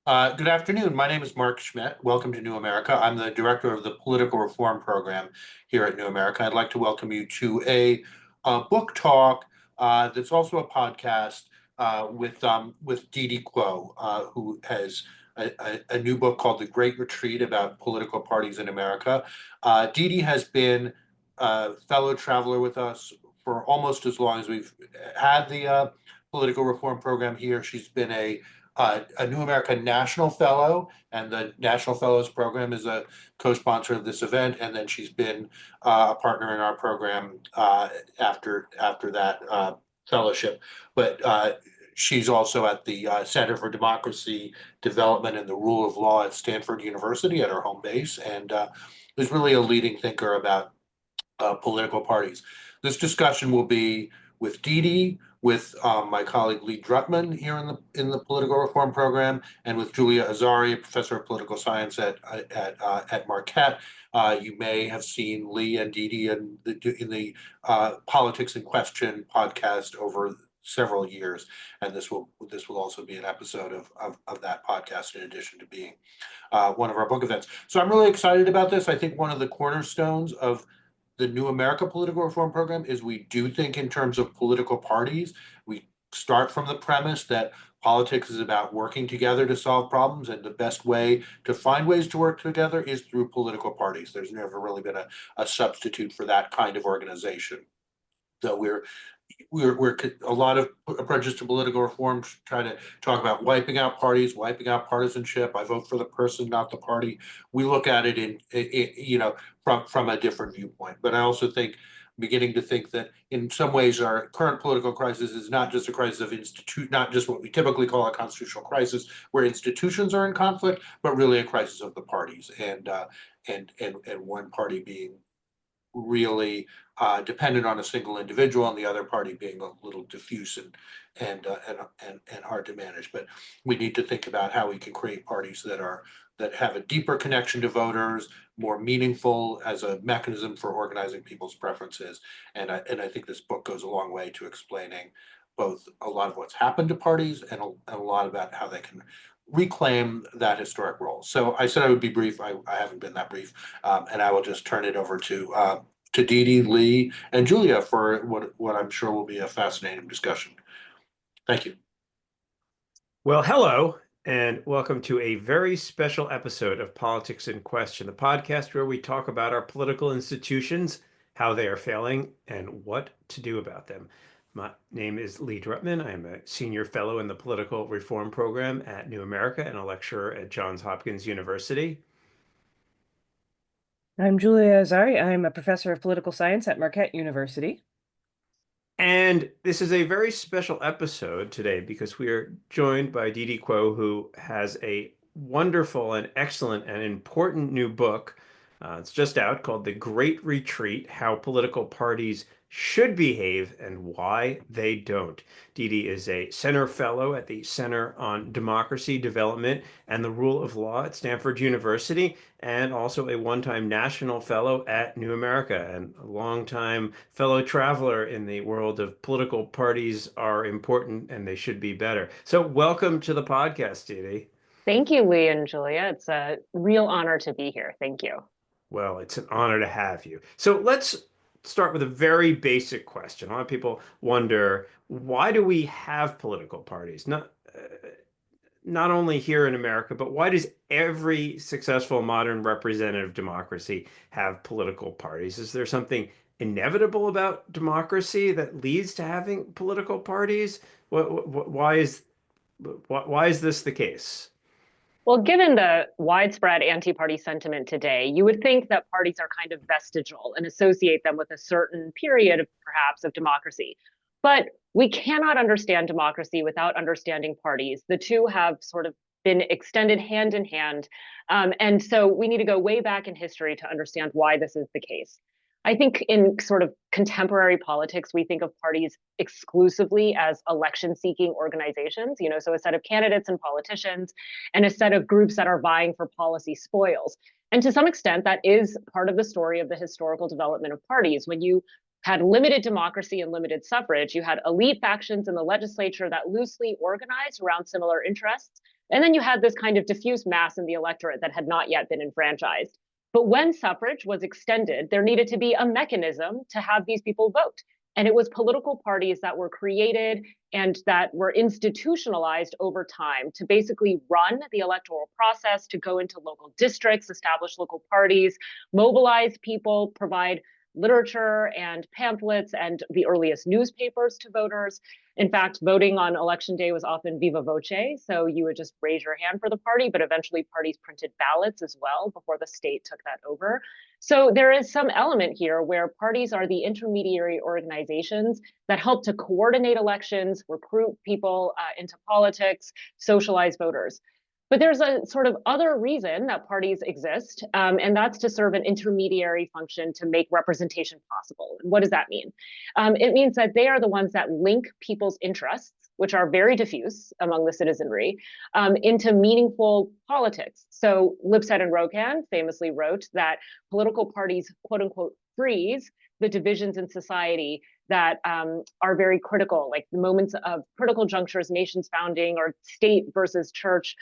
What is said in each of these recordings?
Good afternoon. My name is Mark Schmidt. Welcome to New America. I'm the director of the Political Reform Program here at New America. I'd like to welcome you to a book talk that's also a podcast with Didi who has a new book called The Great Retreat about political parties in America. Didi has been a fellow traveler with us for almost as long as we've had the Political Reform Program here. She's been a New America National Fellow, and the National Fellows Program is a co-sponsor of this event. And then she's been a partner in our program after that fellowship. But she's also at the Center for Democracy Development and the Rule of Law at Stanford University at her home base, and is really a leading thinker about political parties. This discussion will be with Didi, with my colleague Lee Drutman here in the Political Reform Program, and with Julia Azari, professor of political science at Marquette. You may have seen Lee and Didi in the Politics in Question podcast over several years, and this will also be an episode of that podcast in addition to being one of our book events. So I'm really excited about this. I think one of the cornerstones of the New America Political Reform Program is we do think in terms of political parties. We start from the premise that politics is about working together to solve problems, and the best way to find ways to work together is through political parties. There's never really been a substitute for that kind of organization. So we're a lot of approaches to political reform try to talk about wiping out parties, wiping out partisanship. I vote for the person, not the party. We look at it from a different viewpoint. But I also think beginning to think that in some ways our current political crisis is not just a crisis of not just what we typically call a constitutional crisis where institutions are in conflict, but really a crisis of the parties, and one party being really dependent on a single individual, and the other party being a little diffuse and hard to manage. But we need to think about how we can create parties that have a deeper connection to voters, more meaningful as a mechanism for organizing people's preferences. And I think this book goes a long way to explaining both a lot of what's happened to parties and a lot about how they can reclaim that historic role. So I said I would be brief. I haven't been that brief, and I will just turn it over to Didi, Lee, and Julia for what I'm sure will be a fascinating discussion. Thank you. Well, hello, and welcome to a very special episode of Politics in Question, the podcast where we talk about our political institutions, how they are failing, and what to do about them. My name is Lee Drutman. I am a senior fellow in the Political Reform Program at New America and a lecturer at Johns Hopkins University. I'm Julia Azari. I'm a professor of political science at Marquette University. And this is a very special episode today because we are joined by Didi Kuo, who has a wonderful and excellent and important new book. It's just out called The Great Retreat: How Political Parties Should Behave and Why They Don't. Didi is a Center Fellow at the Center on Democracy Development and the Rule of Law at Stanford University, and also a one-time National Fellow at New America, and a long-time fellow traveler in the world of political parties are important and they should be better. So welcome to the podcast, Didi. Thank you, Lee and Julia. It's a real honor to be here. Thank you. Well, it's an honor to have you. So let's start with a very basic question. A lot of people wonder, why do we have political parties? Not only here in America, but why does every successful modern representative democracy have political parties? Is there something inevitable about democracy that leads to having political parties? Why is this the case? Well, given the widespread anti-party sentiment today, you would think that parties are kind of vestigial and associate them with a certain period, perhaps, of democracy. But we cannot understand democracy without understanding parties. The two have sort of been extended hand in hand. And so we need to go way back in history to understand why this is the case. I think in sort of contemporary politics, we think of parties exclusively as election-seeking organizations, so a set of candidates and politicians and a set of groups that are vying for policy spoils. And to some extent, that is part of the story of the historical development of parties. When you had limited democracy and limited suffrage, you had elite factions in the legislature that loosely organized around similar interests. And then you had this kind of diffuse mass in the electorate that had not yet been enfranchised. But when suffrage was extended, there needed to be a mechanism to have these people vote. And it was political parties that were created and that were institutionalized over time to basically run the electoral process, to go into local districts, establish local parties, mobilize people, provide literature and pamphlets and the earliest newspapers to voters. In fact, voting on election day was often viva voce. So you would just raise your hand for the party, but eventually parties printed ballots as well before the state took that over. So there is some element here where parties are the intermediary organizations that help to coordinate elections, recruit people into politics, socialize voters. But there's a sort of other reason that parties exist, and that's to serve an intermediary function to make representation possible. And what does that mean? It means that they are the ones that link people's interests, which are very diffuse among the citizenry, into meaningful politics. So Lipset and Rokan famously wrote that political parties, quote unquote, freeze the divisions in society that are very critical, like the moments of critical junctures, nation's founding, or state versus church,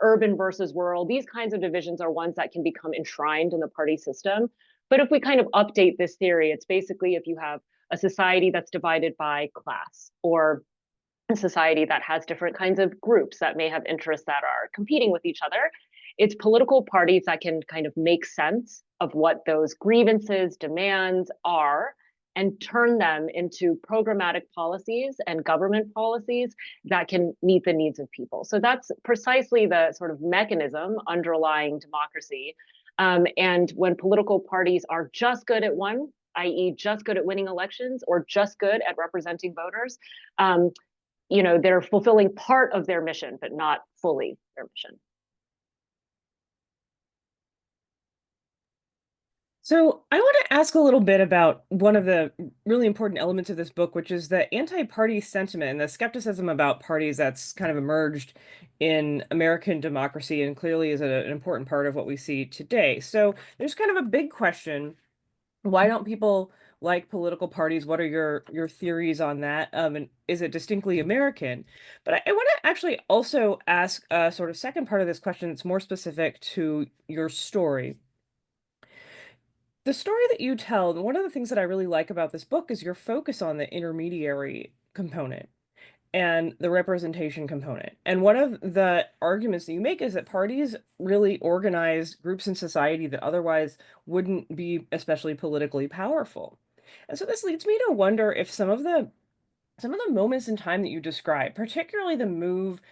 urban versus rural. These kinds of divisions are ones that can become enshrined in the party system. But if we kind of update this theory, it's basically if you have a society that's divided by class, or a society that has different kinds of groups that may have interests that are competing with each other, it's political parties that can kind of make sense of what those grievances, demands are, and turn them into programmatic policies and government policies that can meet the needs of people. So that's precisely the sort of mechanism underlying democracy. And when political parties are just good at one, i.e., just good at winning elections or just good at representing voters, they're fulfilling part of their mission, but not fully their mission. So I want to ask a little bit about one of the really important elements of this book, which is the anti-party sentiment and the skepticism about parties that's kind of emerged in American democracy and clearly is an important part of what we see today. So there's kind of a big question. Why don't people like political parties? What are your theories on that? And is it distinctly American? But I want to actually also ask a sort of second part of this question that's more specific to your story. The story that you tell, one of the things that I really like about this book is your focus on the intermediary component and the representation component. And one of the arguments that you make is that parties really organize groups in society that otherwise wouldn't be especially politically powerful. And so this leads me to wonder if some of the moments in time that you describe, particularly the move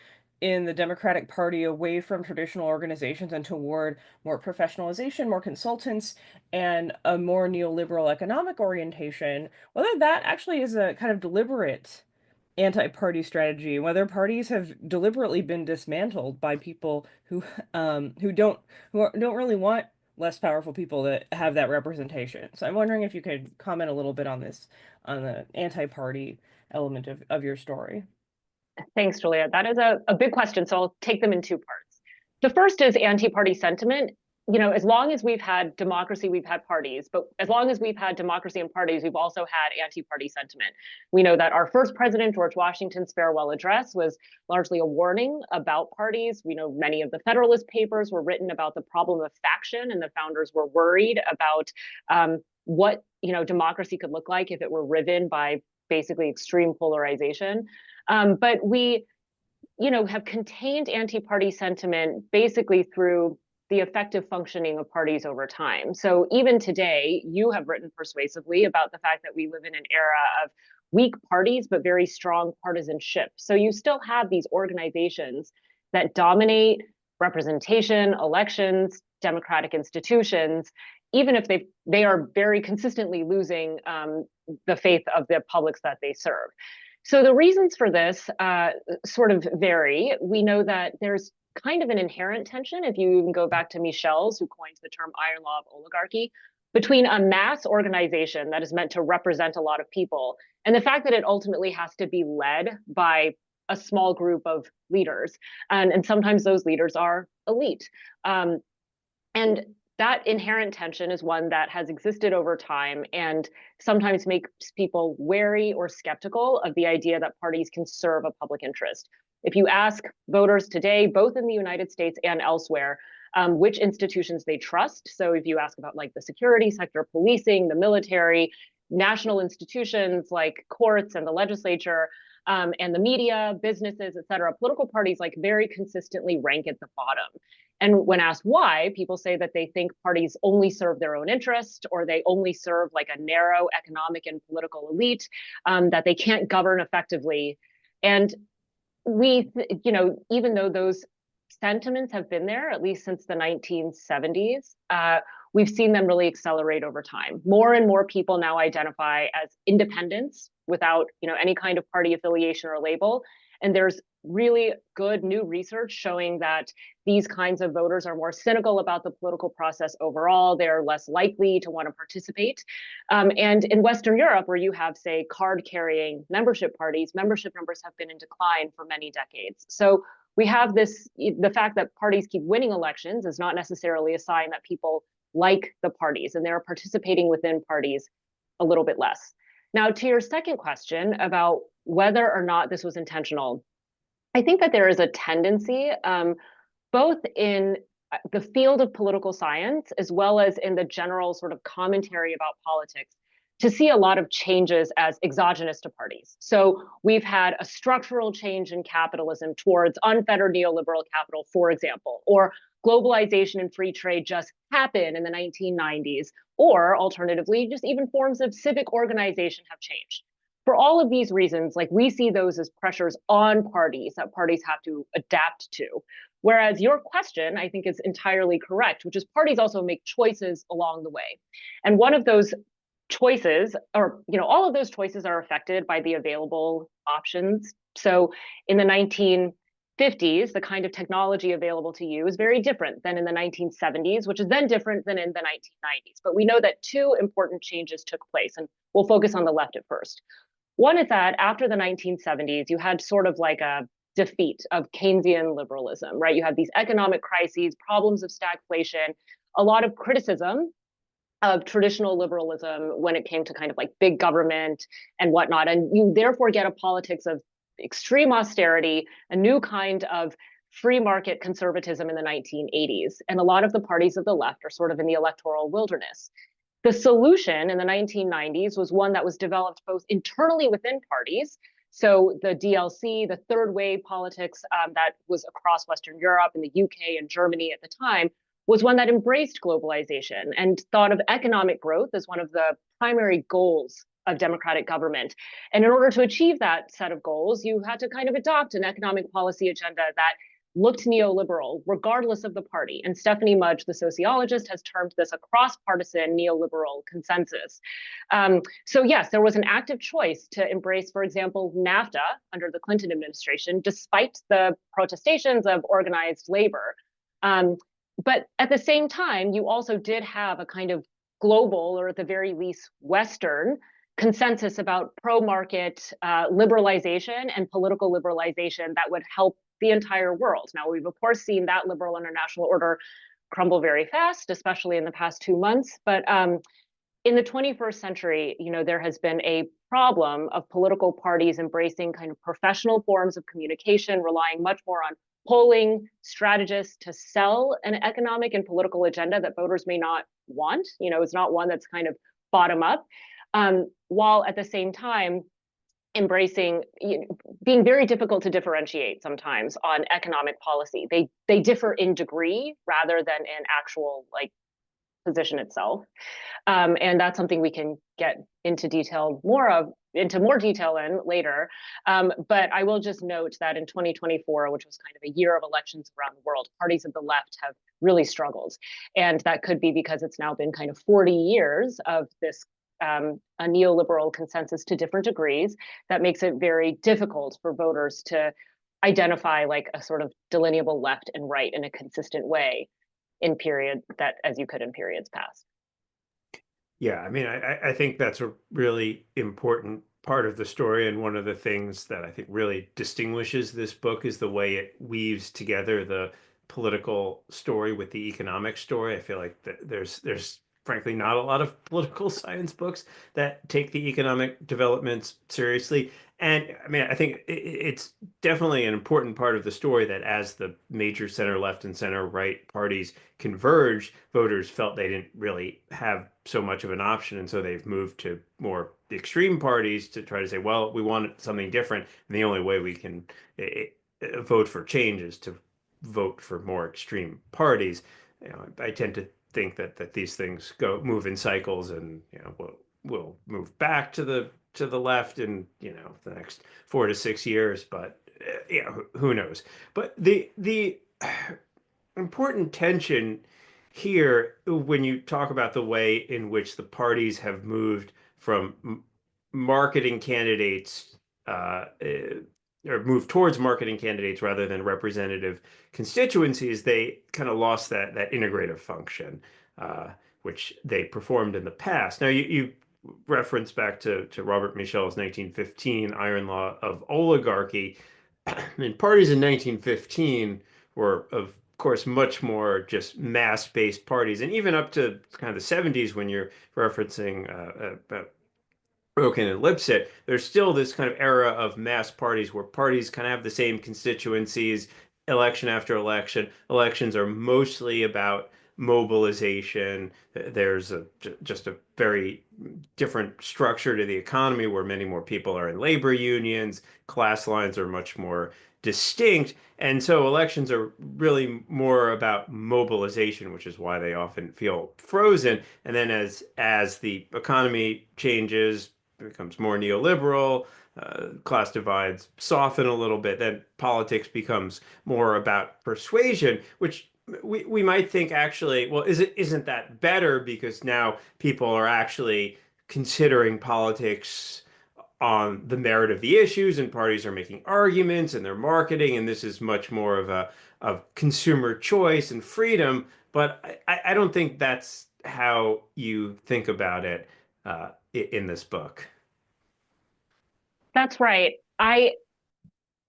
in the Democratic Party away from traditional organizations and toward more professionalization, more consultants, and a more neoliberal economic orientation, whether that actually is a kind of deliberate anti-party strategy, whether parties have deliberately been dismantled by people don't really want less powerful people to have that representation. So I'm wondering if you could comment a little bit on this, on the anti-party element of your story. Thanks, Julia. That is a big question, so I'll take them in two parts. The first is anti-party sentiment. As long as we've had democracy, we've had parties, but as long as we've had democracy and parties, we've also had anti-party sentiment. We know that our first president, George Washington's farewell address, was largely a warning about parties. We know many of the Federalist Papers were written about the problem of faction, and the founders were worried about what democracy could look like if it were riven by basically extreme polarization. But we, have contained anti-party sentiment basically through the effective functioning of parties over time. So even today, you have written persuasively about the fact that we live in an era of weak parties, but very strong partisanship. So you still have these organizations that dominate representation, elections, democratic institutions, even if they are very consistently losing the faith of the publics that they serve. So the reasons for this sort of vary. We know that there's kind of an inherent tension, if you even go back to Michel's, who coined the term iron law of oligarchy, between a mass organization that is meant to represent a lot of people and the fact that it ultimately has to be led by a small group of leaders. And sometimes those leaders are elite. And that inherent tension is one that has existed over time and sometimes makes people wary or skeptical of the idea that parties can serve a public interest. If you ask voters today, both in the United States and elsewhere, which institutions they trust, so if you ask about like the security sector, policing, the military, national institutions like courts and the legislature, and the media, businesses, et cetera, political parties like very consistently rank at the bottom. And when asked why, people say that they think parties only serve their own interest, or they only serve like a narrow economic and political elite, that they can't govern effectively. And even though those sentiments have been there at least since the 1970s, we've seen them really accelerate over time. More and more people now identify as independents without, any kind of party affiliation or label. And there's really good new research showing that these kinds of voters are more cynical about the political process overall. They're less likely to want to participate. And in Western Europe, where you have, say, card-carrying membership parties, membership numbers have been in decline for many decades. So we have the fact that parties keep winning elections is not necessarily a sign that people like the parties, and they're participating within parties a little bit less. Now, to your second question about whether or not this was intentional, I think that there is a tendency, both in the field of political science as well as in the general sort of commentary about politics, to see a lot of changes as exogenous to parties. So we've had a structural change in capitalism towards unfettered neoliberal capital, for example, or globalization and free trade just happened in the 1990s, or alternatively, just even forms of civic organization have changed. For all of these reasons, like we see those as pressures on parties that parties have to adapt to. Whereas your question, I think, is entirely correct, which is parties also make choices along the way. And one of those choices, or all of those choices are affected by the available options. So in the 1950s, the kind of technology available to you is very different than in the 1970s, which is then different than in the 1990s. But we know that two important changes took place, and we'll focus on the left at first. One is that after the 1970s, you had sort of like a defeat of Keynesian liberalism, right? You had these economic crises, problems of stagflation, a lot of criticism of traditional liberalism when it came to kind of like big government and whatnot. And you therefore get a politics of extreme austerity, a new kind of free market conservatism in the 1980s. And a lot of the parties of the left are sort of in the electoral wilderness. The solution in the 1990s was one that was developed both internally within parties. So the DLC, the third wave politics that was across Western Europe and the UK and Germany at the time, was one that embraced globalization and thought of economic growth as one of the primary goals of democratic government. And in order to achieve that set of goals, you had to kind of adopt an economic policy agenda that looked neoliberal, regardless of the party. And Stephanie Mudge, the sociologist, has termed this a cross-partisan neoliberal consensus. So yes, there was an active choice to embrace, for example, NAFTA under the Clinton administration, despite the protestations of organized labor. But at the same time, you also did have a kind of global, or at the very least Western, consensus about pro-market liberalization and political liberalization that would help the entire world. Now, we've of course seen that liberal international order crumble very fast, especially in the past 2 months. But in the 21st century, there has been a problem of political parties embracing kind of professional forms of communication, relying much more on polling strategists to sell an economic and political agenda that voters may not want. It's not one that's kind of bottom up, while at the same time embracing being very difficult to differentiate sometimes on economic policy. They differ in degree rather than in actual position itself. And that's something we can get into more detail in later. But I will just note that in 2024, which was kind of a year of elections around the world, parties of the left have really struggled. And that could be because it's now been kind of 40 years of this a neoliberal consensus to different degrees that makes it very difficult for voters to identify like a sort of delineable left and right in a consistent way in period that as you could in periods past. Yeah, I mean, I think that's a really important part of the story. And one of the things that I think really distinguishes this book is the way it weaves together the political story with the economic story. I feel like there's frankly not a lot of political science books that take the economic developments seriously. And I mean, I think it's definitely an important part of the story that as the major center left and center right parties converged, voters felt they didn't really have so much of an option. And so they've moved to more extreme parties to try to say, well, we want something different. And the only way we can vote for change is to vote for more extreme parties. I tend to think that these things move in cycles, and we'll move back to the left in the next 4 to 6 years, but who knows? But the important tension here, when you talk about the way in which the parties have moved from marketing candidates, or moved towards marketing candidates rather than representative constituencies, they kind of lost that integrative function, which they performed in the past. Now, you reference back to Robert Michel's 1915 Iron Law of Oligarchy. And parties in 1915 were, of course, much more just mass-based parties. And even up to kind of the 70s, when you're referencing Broken and Lipset, there's still this kind of era of mass parties where parties kind of have the same constituencies election after election. Elections are mostly about mobilization. There's just a very different structure to the economy where many more people are in labor unions. Class lines are much more distinct. And so elections are really more about mobilization, which is why they often feel frozen. And then as the economy changes, becomes more neoliberal, class divides soften a little bit, then politics becomes more about persuasion, which we might think actually, well, isn't that better because now people are actually considering politics on the merit of the issues, and parties are making arguments and they're marketing, and this is much more of a of consumer choice and freedom. But I don't think that's how you think about it in this book. That's right. I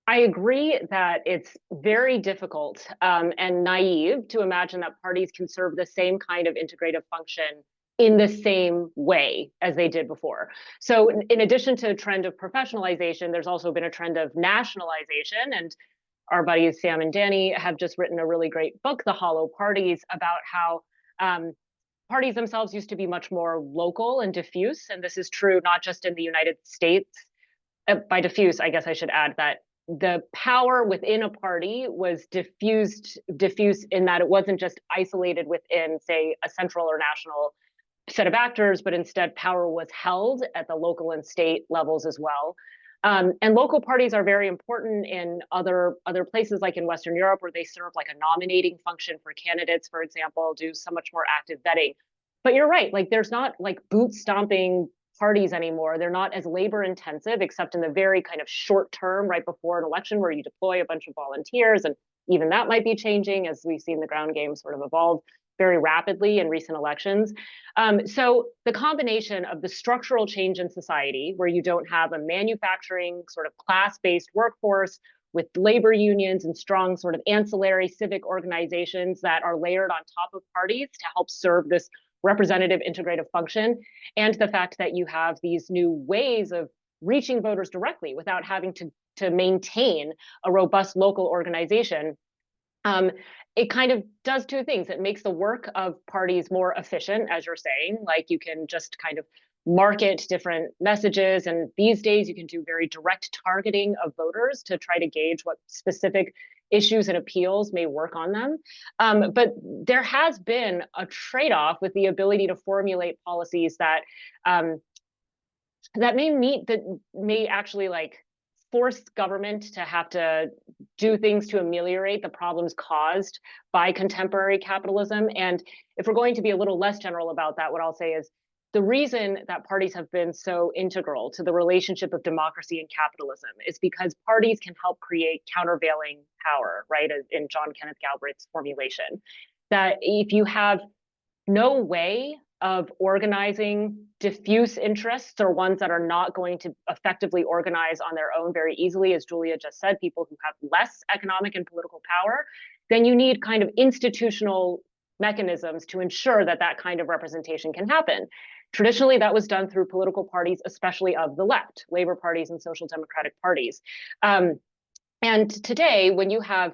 agree that it's very difficult and naive to imagine that parties can serve the same kind of integrative function in the same way as they did before. So in addition to a trend of professionalization, there's also been a trend of nationalization. And our buddies Sam and Danny have just written a really great book, The Hollow Parties, about how parties themselves used to be much more local and diffuse. And this is true not just in the United States. By diffuse, I guess I should add that the power within a party was diffuse in that it wasn't just isolated within, say, a central or national set of actors, but instead power was held at the local and state levels as well. And local parties are very important in other places, like in Western Europe, where they serve like a nominating function for candidates, for example, do so much more active vetting. But you're right, like there's not like boot stomping parties anymore. They're not as labor intensive, except in the very kind of short term right before an election where you deploy a bunch of volunteers. And even that might be changing as we've seen the ground game sort of evolve very rapidly in recent elections. So the combination of the structural change in society, where you don't have a manufacturing sort of class-based workforce with labor unions and strong sort of ancillary civic organizations that are layered on top of parties to help serve this representative integrative function, and the fact that you have these new ways of reaching voters directly without having to maintain a robust local organization, it kind of does two things. It makes the work of parties more efficient, as you're saying, like you can just kind of market different messages. And these days you can do very direct targeting of voters to try to gauge what specific issues and appeals may work on them. But there has been a trade-off with the ability to formulate policies that may actually like force government to have to do things to ameliorate the problems caused by contemporary capitalism. And if we're going to be a little less general about that, what I'll say is the reason that parties have been so integral to the relationship of democracy and capitalism is because parties can help create countervailing power, right? In John Kenneth Galbraith's formulation, that if you have no way of organizing diffuse interests or ones that are not going to effectively organize on their own very easily, as Julia just said, people who have less economic and political power, then you need kind of institutional mechanisms to ensure that that kind of representation can happen. Traditionally, that was done through political parties, especially of the left, labor parties and social democratic parties. And today, when you have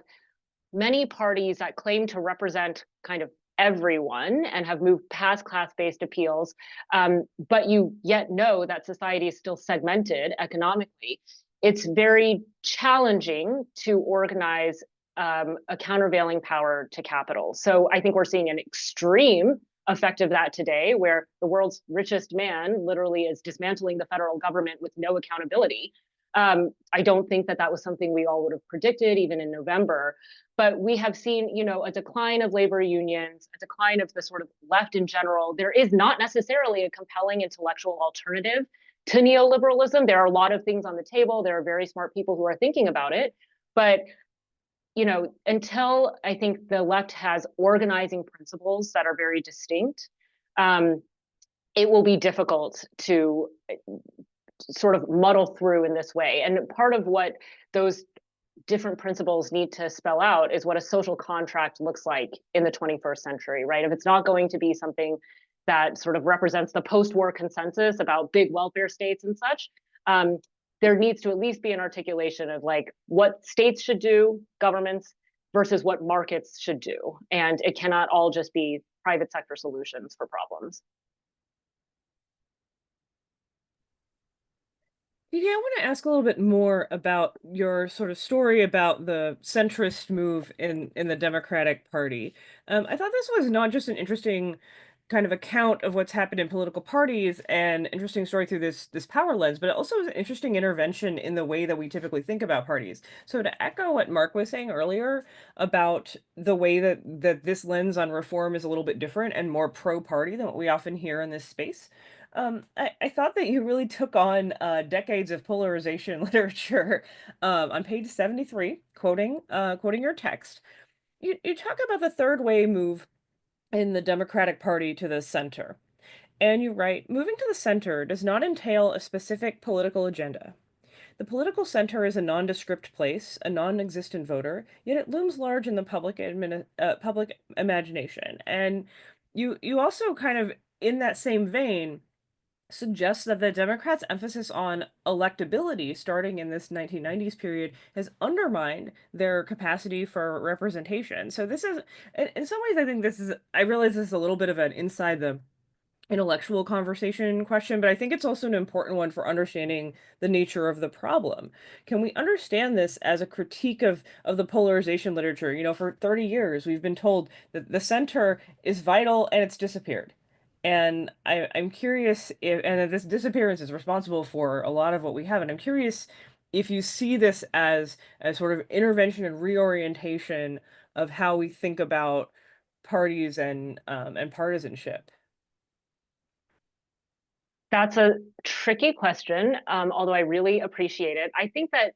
many parties that claim to represent kind of everyone and have moved past class-based appeals, but you yet know that society is still segmented economically, it's very challenging to organize a countervailing power to capital. So I think we're seeing an extreme effect of that today, where the world's richest man literally is dismantling the federal government with no accountability. I don't think that that was something we all would have predicted, even in November. But we have seen, a decline of labor unions, a decline of the sort of left in general. There is not necessarily a compelling intellectual alternative to neoliberalism. There are a lot of things on the table. There are very smart people who are thinking about it. But until I think the left has organizing principles that are very distinct, it will be difficult to sort of muddle through in this way. And part of what those different principles need to spell out is what a social contract looks like in the 21st century, right? If it's not going to be something that sort of represents the post-war consensus about big welfare states and such, there needs to at least be an articulation of like what states should do, governments, versus what markets should do. And it cannot all just be private sector solutions for problems. Didi, I want to ask a little bit more about your sort of story about the centrist move in the Democratic Party. I thought this was not just an interesting kind of account of what's happened in political parties and interesting story through this power lens, but it also was an interesting intervention in the way that we typically think about parties. So to echo what Mark was saying earlier about the way that this lens on reform is a little bit different and more pro-party than what we often hear in this space. I thought that you really took on decades of polarization literature on page 73, quoting your text. You talk about the third way move in the Democratic Party to the center. And you write, moving to the center does not entail a specific political agenda. The political center is a nondescript place, a non-existent voter, yet it looms large in the public imagination. And you also kind of, in that same vein, suggests that the Democrats' emphasis on electability starting in this 1990s period has undermined their capacity for representation. So this is, in some ways, I think this is, I realize this is a little bit of an inside the intellectual conversation question, but I think it's also an important one for understanding the nature of the problem. Can we understand this as a critique of the polarization literature? For 30 years, we've been told that the center is vital and it's disappeared. And I'm curious if, and that this disappearance is responsible for a lot of what we have. And I'm curious if you see this as a sort of intervention and reorientation of how we think about parties and partisanship. That's a tricky question, although I really appreciate it. I think that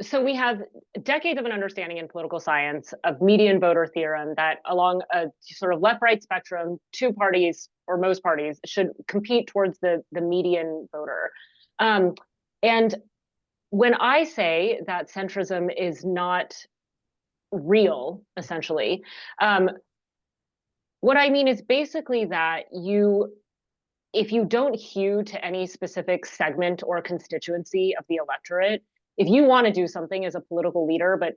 so we have decades of an understanding in political science of median voter theorem that along a sort of left-right spectrum, two parties or most parties should compete towards the median voter. And when I say that centrism is not real, essentially, what I mean is basically that if you don't hew to any specific segment or constituency of the electorate, if you want to do something as a political leader, but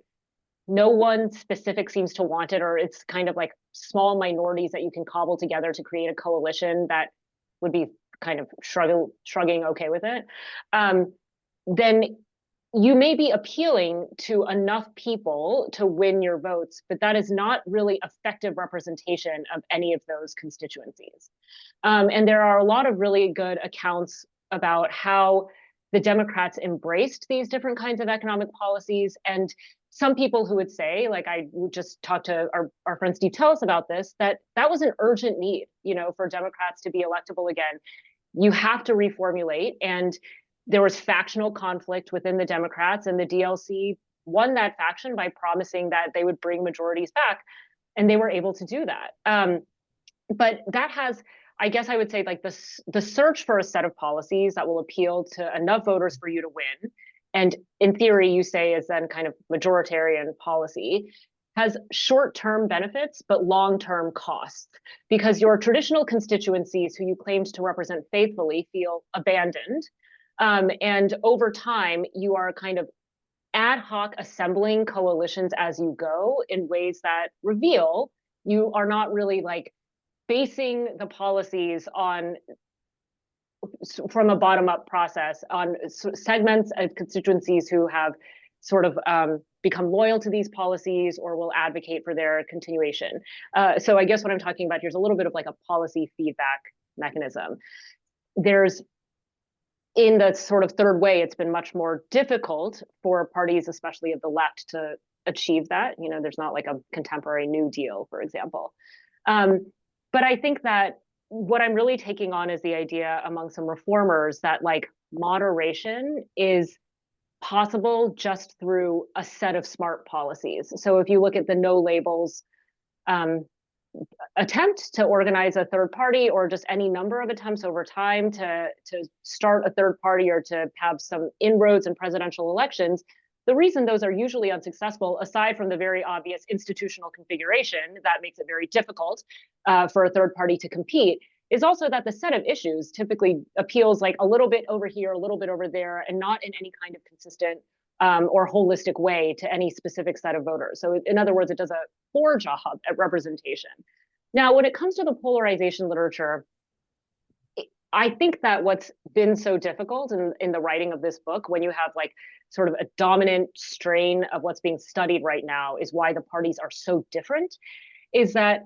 no one specific seems to want it, or it's kind of like small minorities that you can cobble together to create a coalition that would be kind of shrugging okay with it, then you may be appealing to enough people to win your votes, but that is not really effective representation of any of those constituencies. And there are a lot of really good accounts about how the Democrats embraced these different kinds of economic policies. And some people who would say, like I just talked to our friend Steve Tellis about this, that was an urgent need, for Democrats to be electable again. You have to reformulate. And there was factional conflict within the Democrats, and the DLC won that faction by promising that they would bring majorities back, and they were able to do that. But that has, I guess I would say, like the search for a set of policies that will appeal to enough voters for you to win, and in theory, you say is then kind of majoritarian policy. has short-term benefits, but long-term costs, because your traditional constituencies who you claimed to represent faithfully feel abandoned. And over time, you are kind of ad hoc assembling coalitions as you go in ways that reveal you are not really like basing the policies on from a bottom-up process on segments of constituencies who have sort of become loyal to these policies or will advocate for their continuation. So I guess what I'm talking about here is a little bit of like a policy feedback mechanism. There's in the sort of third way, it's been much more difficult for parties, especially of the left, to achieve that. You know, there's not like a contemporary New Deal, for example. But I think that what I'm really taking on is the idea among some reformers that like moderation is possible just through a set of smart policies. So if you look at the no labels attempt to organize a third party, or just any number of attempts over time to start a third party or to have some inroads in presidential elections, the reason those are usually unsuccessful, aside from the very obvious institutional configuration that makes it very difficult for a third party to compete, is also that the set of issues typically appeals like a little bit over here, a little bit over there, and not in any kind of consistent or holistic way to any specific set of voters. So in other words, it does a poor job at representation. Now, when it comes to the polarization literature, I think that what's been so difficult in the writing of this book, when you have like sort of a dominant strain of what's being studied right now, is why the parties are so different, is that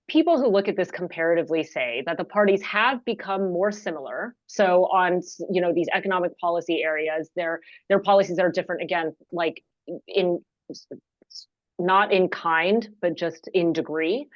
people who look at this comparatively say that the parties have become more similar. So on, you know, these economic policy areas, their policies are different, again, like in not in kind, but just in degree.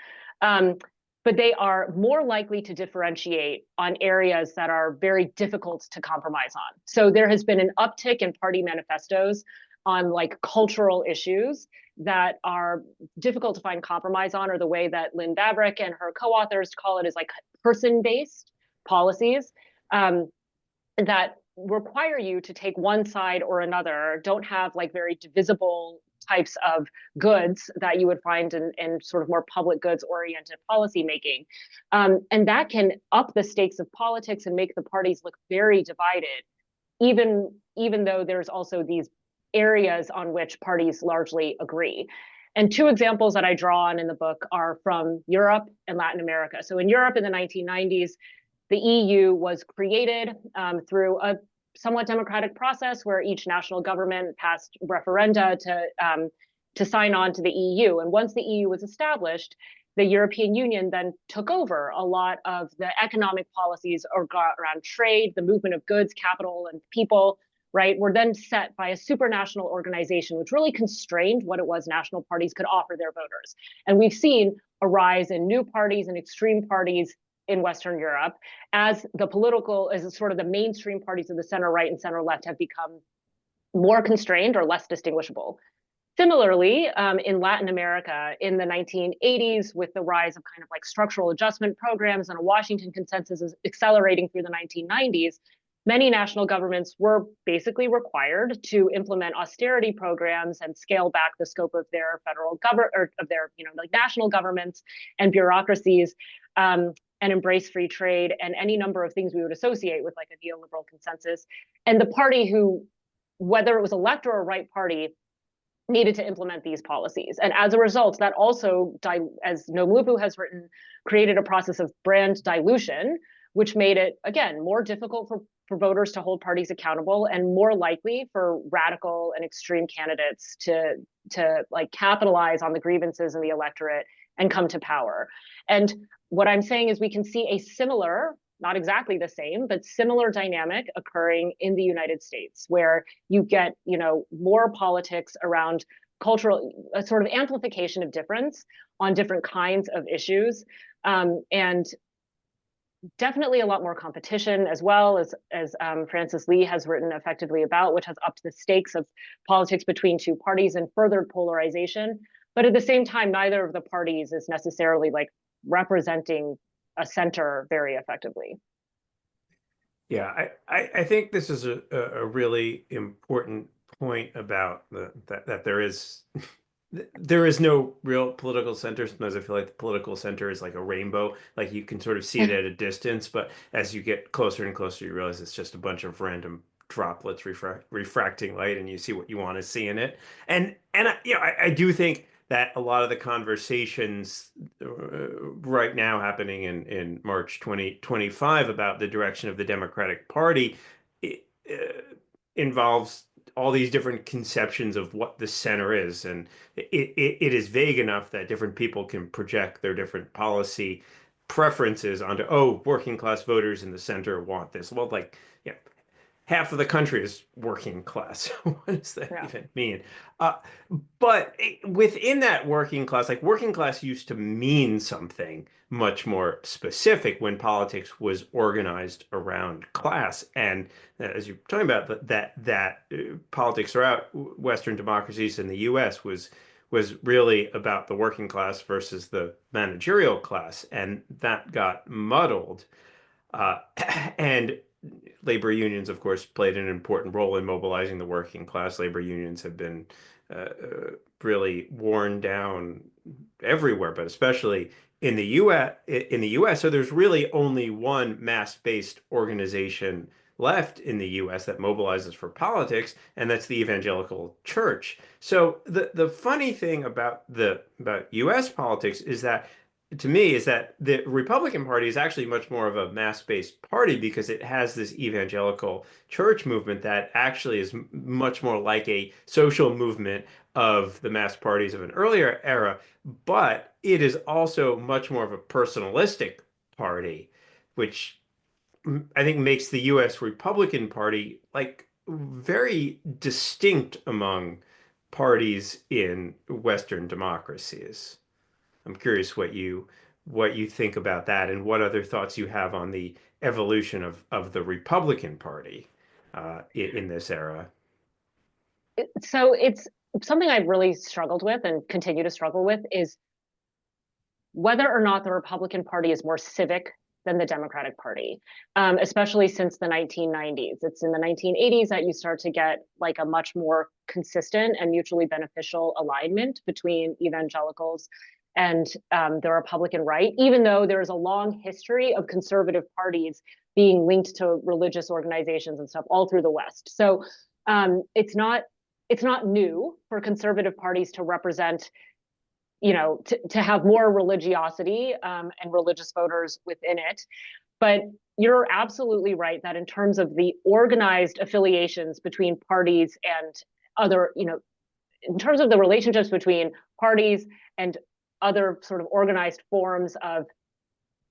But they are more likely to differentiate on areas that are very difficult to compromise on. So there has been an uptick in party manifestos on like cultural issues that are difficult to find compromise on, or the way that Lynn Babrick and her co-authors call it is like person-based policies that require you to take one side or another, don't have like very divisible types of goods that you would find in sort of more public goods oriented policy making. And that can up the stakes of politics and make the parties look very divided, even though there's also these areas on which parties largely agree. And two examples that I draw on in the book are from Europe and Latin America. So in Europe in the 1990s, the EU was created through a somewhat democratic process where each national government passed referenda to sign on to the EU. And once the EU was established, the European Union then took over a lot of the economic policies around trade, the movement of goods, capital, and people, right, were then set by a supranational organization, which really constrained what it was national parties could offer their voters. And we've seen a rise in new parties and extreme parties in Western Europe as sort of the mainstream parties of the center right and center left have become more constrained or less distinguishable. Similarly, in Latin America in the 1980s, with the rise of kind of like structural adjustment programs and a Washington consensus is accelerating through the 1990s, many national governments were basically required to implement austerity programs and scale back the scope of their federal government, or of their, you know, like national governments and bureaucracies, and embrace free trade and any number of things we would associate with like a neoliberal consensus. And the party who, whether it was a left or a right party, needed to implement these policies. And as a result, that also, as Nomlupu has written, created a process of brand dilution, which made it, again, more difficult for voters to hold parties accountable and more likely for radical and extreme candidates to like capitalize on the grievances in the electorate and come to power. And what I'm saying is we can see a similar, not exactly the same, but similar dynamic occurring in the United States, where you get, you know, more politics around cultural, a sort of amplification of difference on different kinds of issues, and definitely a lot more competition, as well as Francis Lee has written effectively about, which has upped the stakes of politics between two parties and furthered polarization. But at the same time, neither of the parties is necessarily like representing a center very effectively. Yeah, I think this is a really important point about that there is There is no real political center. Sometimes I feel like the political center is like a rainbow. Like you can sort of see it at a distance, but as you get closer and closer, you realize it's just a bunch of random droplets refracting light, and you see what you want to see in it. And I do think that a lot of the conversations right now happening in March 2025 about the direction of the Democratic Party involves all these different conceptions of what the center is, and it is vague enough that different people can project their different policy preferences onto, oh, working class voters in the center want this. Well, like, yeah, half of the country is working class. What does that Yeah. even mean? Uh, but within that working class, like working class used to mean something much more specific when politics was organized around class. And as you're talking about, that politics throughout Western democracies in the U.S. was really about the working class versus the managerial class, and that got muddled. Uh, and labor unions, of course, played an important role in mobilizing the working class. Labor unions have been really worn down everywhere, but especially in the U.S. In the U.S. So there's really only one mass-based organization left in the U.S. that mobilizes for politics, and that's the evangelical church. So the funny thing about U.S. politics is that, to me, is that the Republican Party is actually much more of a mass-based party because it has this evangelical church movement that actually is much more like a social movement of the mass parties of an earlier era, but it is also much more of a personalistic party, which I think makes the US Republican Party like very distinct among parties in Western democracies. I'm curious what you think about that and what other thoughts you have on the evolution of the Republican Party in this era. So it's something I've really struggled with and continue to struggle with is whether or not the Republican Party is more civic than the Democratic Party, especially since the 1990s. It's in the 1980s that you start to get like a much more consistent and mutually beneficial alignment between evangelicals and the Republican right, even though there's a long history of conservative parties being linked to religious organizations and stuff all through the West. So it's not new for conservative parties to represent, to have more religiosity and religious voters within it. But you're absolutely right that in terms of the organized affiliations between parties and other, in terms of the relationships between parties and other sort of organized forms of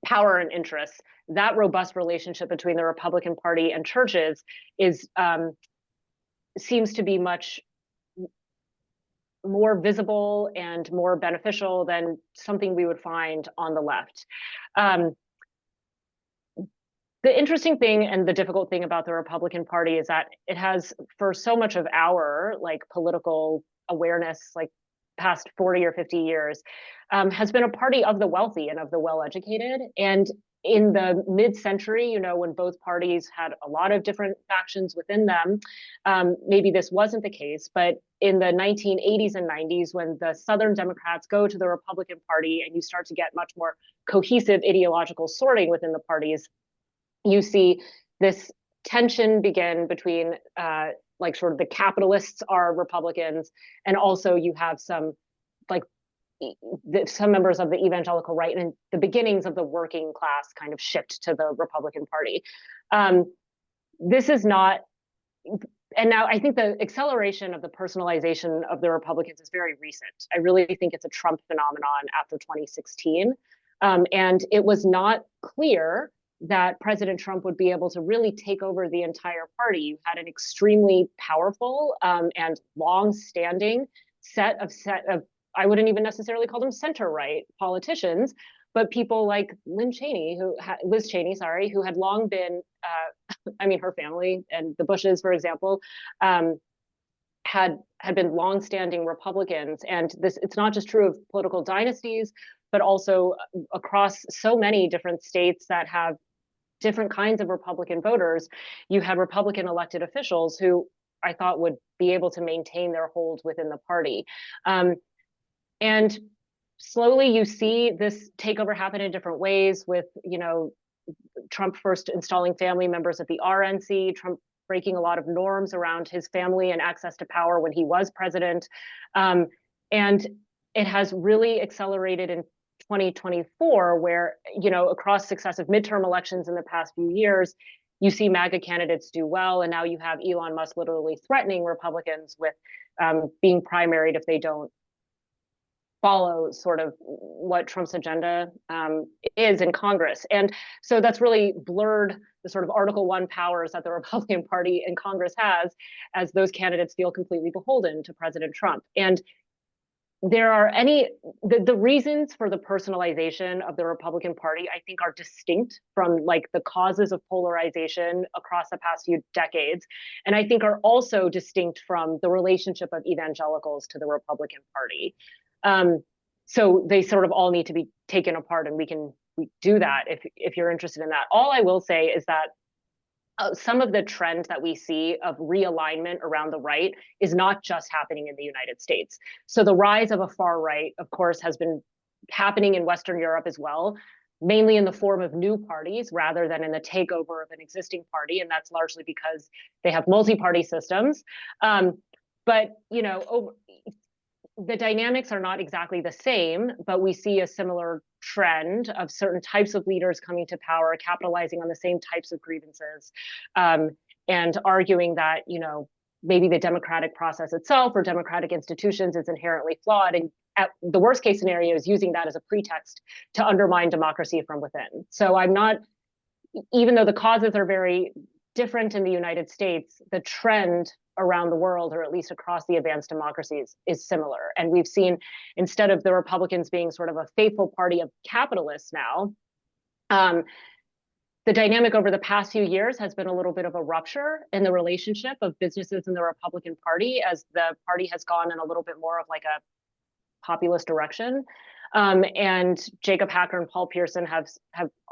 power and interests, that robust relationship between the Republican Party and churches is seems to be much more visible and more beneficial than something we would find on the left. The interesting thing and the difficult thing about the Republican Party is that it has, for so much of our like political awareness, like past 40 or 50 years, has been a party of the wealthy and of the well-educated. And in the mid-century, when both parties had a lot of different factions within them, maybe this wasn't the case, but in the 1980s and 90s, when the Southern Democrats go to the Republican Party and you start to get much more cohesive ideological sorting within the parties, you see this tension begin between like sort of the capitalists are Republicans, and also you have some like some members of the evangelical right and the beginnings of the working class kind of shift to the Republican Party. This is not, and now I think the acceleration of the personalization of the Republicans is very recent. I really think it's a Trump phenomenon after 2016. And it was not clear that President Trump would be able to really take over the entire party. You had an extremely powerful and long-standing set of I wouldn't even necessarily call them center-right politicians, but people like Liz Cheney, who had long been, her family and the Bushes, for example, had been long-standing Republicans. And it's not just true of political dynasties, but also across so many different states that have different kinds of Republican voters. You had Republican elected officials who I thought would be able to maintain their hold within the party. And slowly you see this takeover happen in different ways with, Trump first installing family members at the RNC, Trump breaking a lot of norms around his family and access to power when he was president. And it has really accelerated in 2024, where, across successive midterm elections in the past few years, you see MAGA candidates do well. And now you have Elon Musk literally threatening Republicans with being primaried if they don't follow sort of what Trump's agenda is in Congress. And so that's really blurred the sort of Article 1 powers that the Republican Party in Congress has, as those candidates feel completely beholden to President Trump. And there are the reasons for the personalization of the Republican Party, I think, are distinct from like the causes of polarization across the past few decades. And I think are also distinct from the relationship of evangelicals to the Republican Party. So they sort of all need to be taken apart, and we do that if you're interested in that. All I will say is that some of the trends that we see of realignment around the right is not just happening in the United States. So the rise of a far right, of course, has been happening in Western Europe as well, mainly in the form of new parties rather than in the takeover of an existing party. And that's largely because they have multi-party systems. But, the dynamics are not exactly the same, but we see a similar trend of certain types of leaders coming to power, capitalizing on the same types of grievances, and arguing that, maybe the democratic process itself or democratic institutions is inherently flawed. And at the worst case scenario is using that as a pretext to undermine democracy from within. So I'm not, even though the causes are very different in the United States, the trend around the world, or at least across the advanced democracies, is similar. And we've seen, instead of the Republicans being sort of a faithful party of capitalists now, the dynamic over the past few years has been a little bit of a rupture in the relationship of businesses and the Republican Party, as the party has gone in a little bit more of like a populist direction. And Jacob Hacker and Paul Pearson have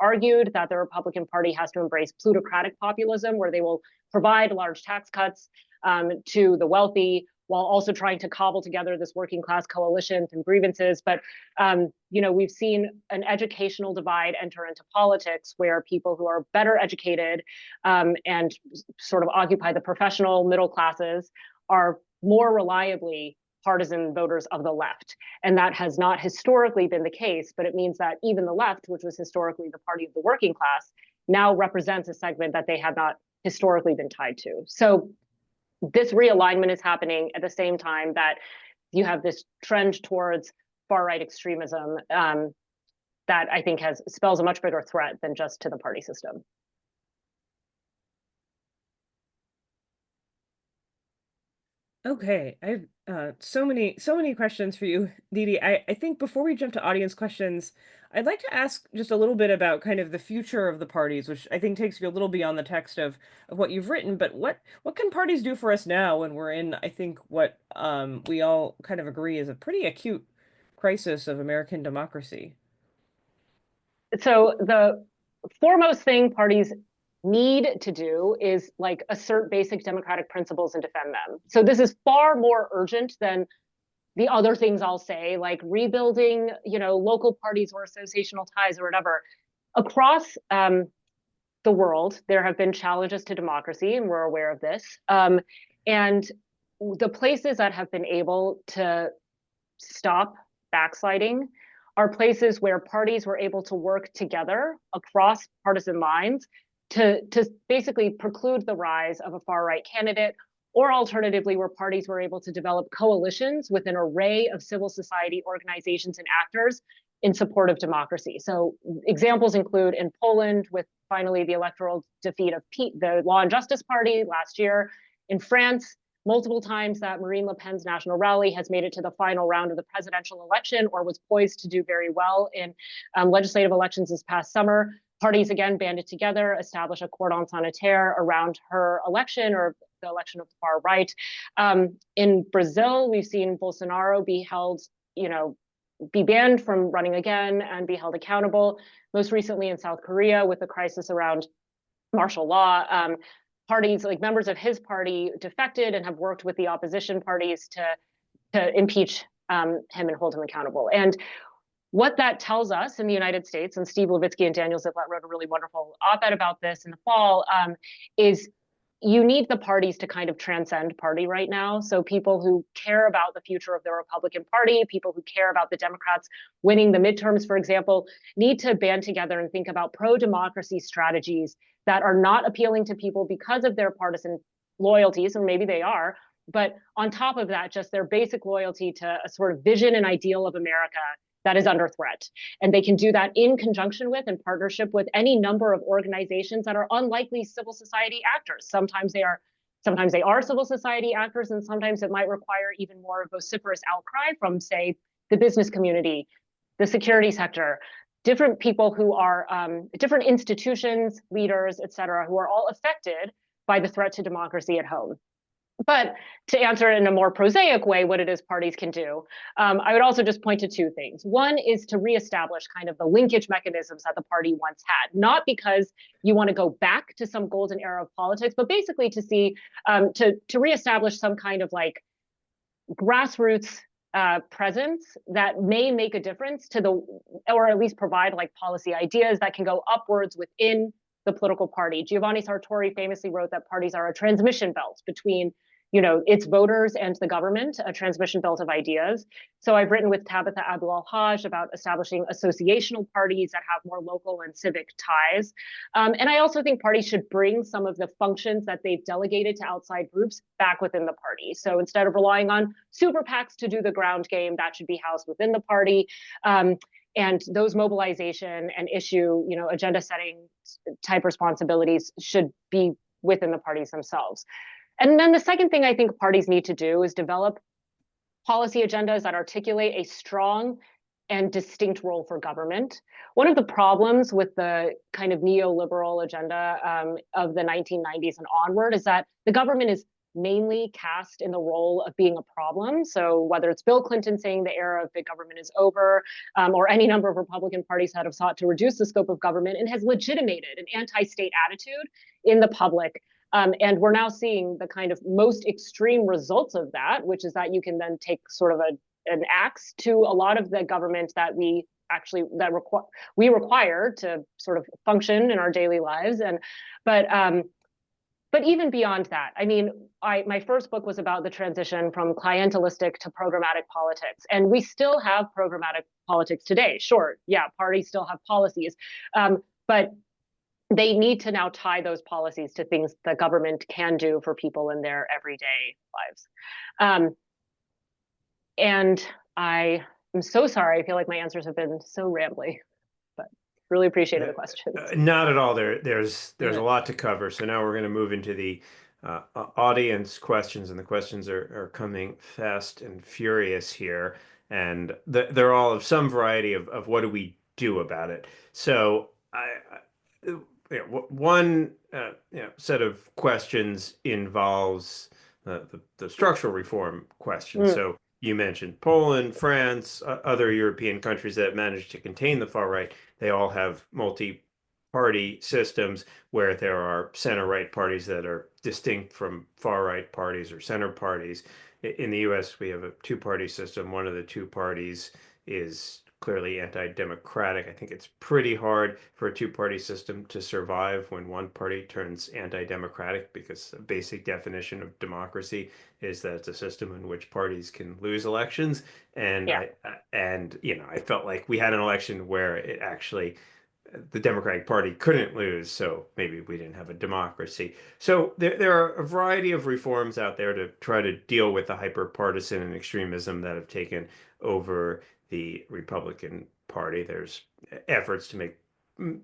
argued that the Republican Party has to embrace plutocratic populism, where they will provide large tax cuts to the wealthy, while also trying to cobble together this working class coalition through grievances. But we've seen an educational divide enter into politics, where people who are better educated and sort of occupy the professional middle classes are more reliably partisan voters of the left. And that has not historically been the case, but it means that even the left, which was historically the party of the working class, now represents a segment that they have not historically been tied to. So this realignment is happening at the same time that you have this trend towards far-right extremism that I think spells a much bigger threat than just to the party system. Okay, I have so many questions for you, Didi. I think before we jump to audience questions, I'd like to ask just a little bit about kind of the future of the parties, which I think takes you a little beyond the text of what you've written. But what can parties do for us now when we're in, I think, what we all kind of agree is a pretty acute crisis of American democracy? So the foremost thing parties need to do is like assert basic democratic principles and defend them. So this is far more urgent than the other things I'll say, like rebuilding, local parties or associational ties or whatever. Across the world, there have been challenges to democracy, and we're aware of this. And the places that have been able to stop backsliding are places where parties were able to work together across partisan lines to basically preclude the rise of a far-right candidate, or alternatively, where parties were able to develop coalitions with an array of civil society organizations and actors in support of democracy. So examples include in Poland, with finally the electoral defeat of the Law and Justice Party last year. In France, multiple times that Marine Le Pen's National Rally has made it to the final round of the presidential election, or was poised to do very well in legislative elections this past summer. Parties again banded together, established a cordon sanitaire around her election, or the election of the far right. In Brazil, we've seen Bolsonaro be held, be banned from running again and be held accountable. Most recently in South Korea, with the crisis around martial law, parties, like members of his party, defected and have worked with the opposition parties to impeach him and hold him accountable. And what that tells us in the United States, and Steve Levitsky and Daniel Ziblatt wrote a really wonderful op-ed about this in the fall, is you need the parties to kind of transcend party right now. So people who care about the future of the Republican Party, people who care about the Democrats winning the midterms, for example, need to band together and think about pro-democracy strategies that are not appealing to people because of their partisan loyalties, or maybe they are, but on top of that, just their basic loyalty to a sort of vision and ideal of America that is under threat. And they can do that in conjunction with and partnership with any number of organizations that are unlikely civil society actors. Sometimes they are civil society actors, and sometimes it might require even more vociferous outcry from, say, the business community, the security sector, different people who are different institutions, leaders, et cetera, who are all affected by the threat to democracy at home. But to answer it in a more prosaic way, what it is parties can do, I would also just point to two things. One is to reestablish kind of the linkage mechanisms that the party once had, not because you want to go back to some golden era of politics, but basically to see, to reestablish some kind of like grassroots presence that may make a difference to the, or at least provide like policy ideas that can go upwards within the political party. Giovanni Sartori famously wrote that parties are a transmission belt between, its voters and the government, a transmission belt of ideas. So I've written with Tabitha Abdul-Hajj about establishing associational parties that have more local and civic ties. And I also think parties should bring some of the functions that they've delegated to outside groups back within the party. So instead of relying on super PACs to do the ground game, that should be housed within the party. And those mobilization and issue, agenda setting type responsibilities should be within the parties themselves. And then the second thing I think parties need to do is develop policy agendas that articulate a strong and distinct role for government. One of the problems with the kind of neoliberal agenda of the 1990s and onward is that the government is mainly cast in the role of being a problem. So whether it's Bill Clinton saying the era of big government is over, or any number of Republican parties that have sought to reduce the scope of government and has legitimated an anti-state attitude in the public. And we're now seeing the kind of most extreme results of that, which is that you can then take sort of an axe to a lot of the government that we actually require to sort of function in our daily lives. But even beyond that, I mean, my first book was about the transition from clientelistic to programmatic politics. And we still have programmatic politics today. Sure, yeah, parties still have policies, but they need to now tie those policies to things the government can do for people in their everyday lives. And I am so sorry. I feel like my answers have been so rambly, but really appreciated the questions. Not at all. There's a lot to cover. So now we're going to move into the audience questions, and the questions are coming fast and furious here, and they're all of some variety of what do we do about it. So one set of questions involves the structural reform question. So you mentioned Poland, France, other European countries that managed to contain the far right. They all have multi-party systems where there are center-right parties that are distinct from far-right parties or center parties. In the US, we have a two-party system. One of the two parties is clearly anti-democratic. I think it's pretty hard for a two-party system to survive when one party turns anti-democratic, because the basic definition of democracy is that it's a system in which parties can lose elections. And I felt like we had an election where it actually the Democratic Party couldn't lose, so maybe we didn't have a democracy. So there are a variety of reforms out there to try to deal with the hyper-partisan and extremism that have taken over the Republican Party. There's efforts to make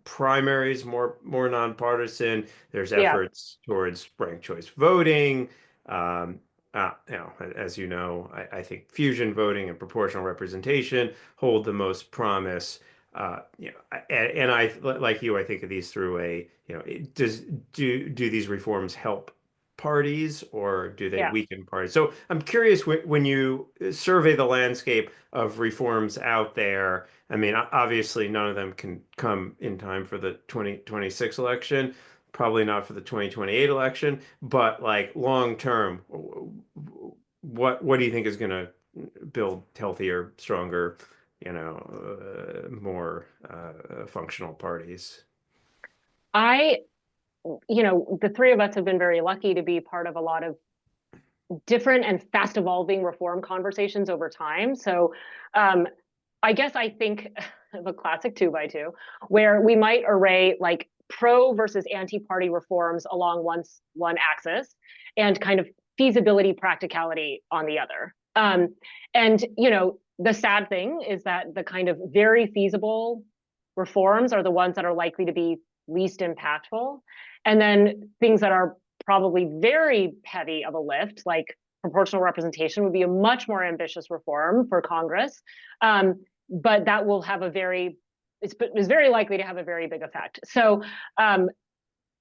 primaries more nonpartisan. There's efforts towards ranked choice voting. As you know, I think fusion voting and proportional representation hold the most promise. And I, like you, I think of these through do these reforms help parties, or do they weaken parties? So I'm curious, when you survey the landscape of reforms out there, I mean, obviously none of them can come in time for the 2026 election, probably not for the 2028 election, but like long term, what do you think is going to build healthier, stronger, more functional parties? The three of us have been very lucky to be part of a lot of different and fast evolving reform conversations over time. So I guess I think of a classic 2x2 where we might array like pro versus anti-party reforms along one axis and kind of feasibility practicality on the other. And the sad thing is that the kind of very feasible reforms are the ones that are likely to be least impactful. And then things that are probably very heavy of a lift, like proportional representation, would be a much more ambitious reform for Congress. But that will have it's very likely to have a very big effect. So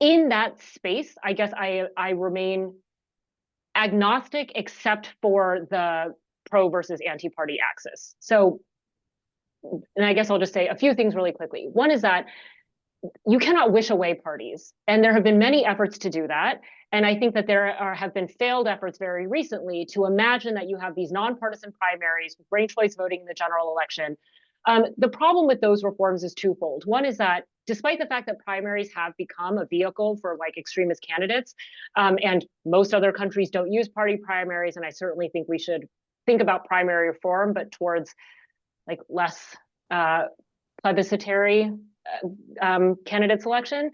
in that space, I guess I remain agnostic except for the pro versus anti-party axis. So, and I guess I'll just say a few things really quickly. One is that you cannot wish away parties, and there have been many efforts to do that. And I think that have been failed efforts very recently to imagine that you have these nonpartisan primaries with ranked choice voting in the general election. The problem with those reforms is twofold. One is that despite the fact that primaries have become a vehicle for like extremist candidates, and most other countries don't use party primaries, and I certainly think we should think about primary reform, but towards like less plebiscitary candidate selection.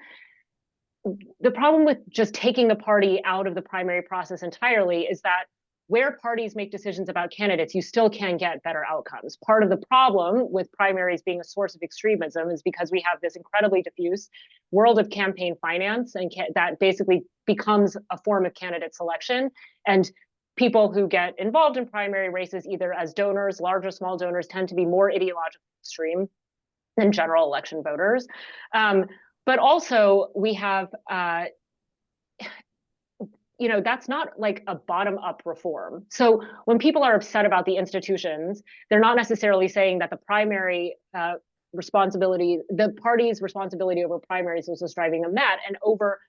The problem with just taking the party out of the primary process entirely is that where parties make decisions about candidates, you still can get better outcomes. Part of the problem with primaries being a source of extremism is because we have this incredibly diffuse world of campaign finance, and that basically becomes a form of candidate selection. And people who get involved in primary races, either as donors, large or small donors, tend to be more ideologically extreme than general election voters. But also we have, that's not like a bottom-up reform. So when people are upset about the institutions, they're not necessarily saying that the primary responsibility, the party's responsibility over primaries was what's driving them mad. And over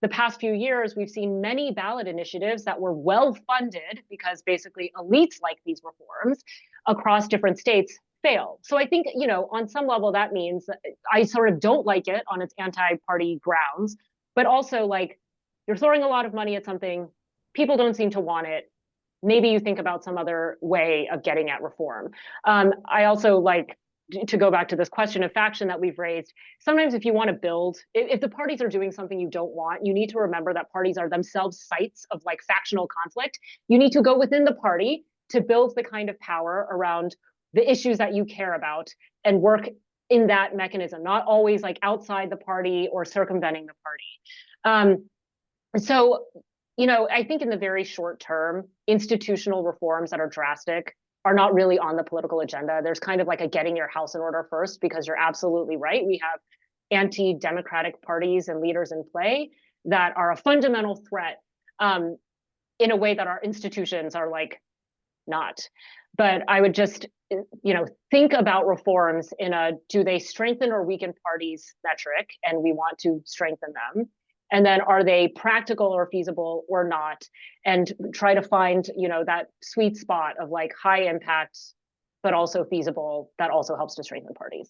the past few years, we've seen many ballot initiatives that were well funded because basically elites like these reforms across different states fail. So I think, on some level, that means I sort of don't like it on its anti-party grounds, but also like you're throwing a lot of money at something, people don't seem to want it. Maybe you think about some other way of getting at reform. I also like to go back to this question of faction that we've raised. Sometimes if you want to build, if the parties are doing something you don't want, you need to remember that parties are themselves sites of like factional conflict. You need to go within the party to build the kind of power around the issues that you care about and work in that mechanism, not always like outside the party or circumventing the party. So, I think in the very short term, institutional reforms that are drastic are not really on the political agenda. There's kind of like a getting your house in order first, because you're absolutely right. We have anti-democratic parties and leaders in play that are a fundamental threat in a way that our institutions are like not. But I would just, think about reforms in a do they strengthen or weaken parties metric, and we want to strengthen them. And then are they practical or feasible or not? And try to find, that sweet spot of like high impact, but also feasible, that also helps to strengthen parties.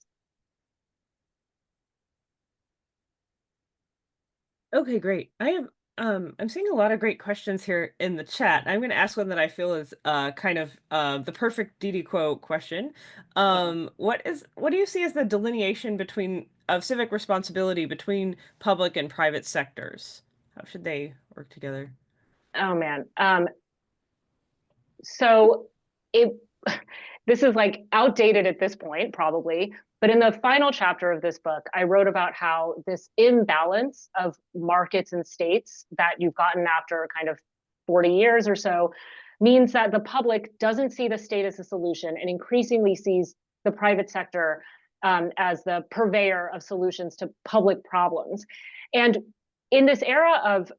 Okay, great. I'm seeing a lot of great questions here in the chat. I'm going to ask one that I feel is kind of the perfect Didi quote question. What do you see as the delineation of civic responsibility between public and private sectors? How should they work together? Oh man. So this is like outdated at this point, probably. But in the final chapter of this book, I wrote about how this imbalance of markets and states that you've gotten after kind of 40 years or so means that the public doesn't see the state as a solution and increasingly sees the private sector as the purveyor of solutions to public problems. And in this era of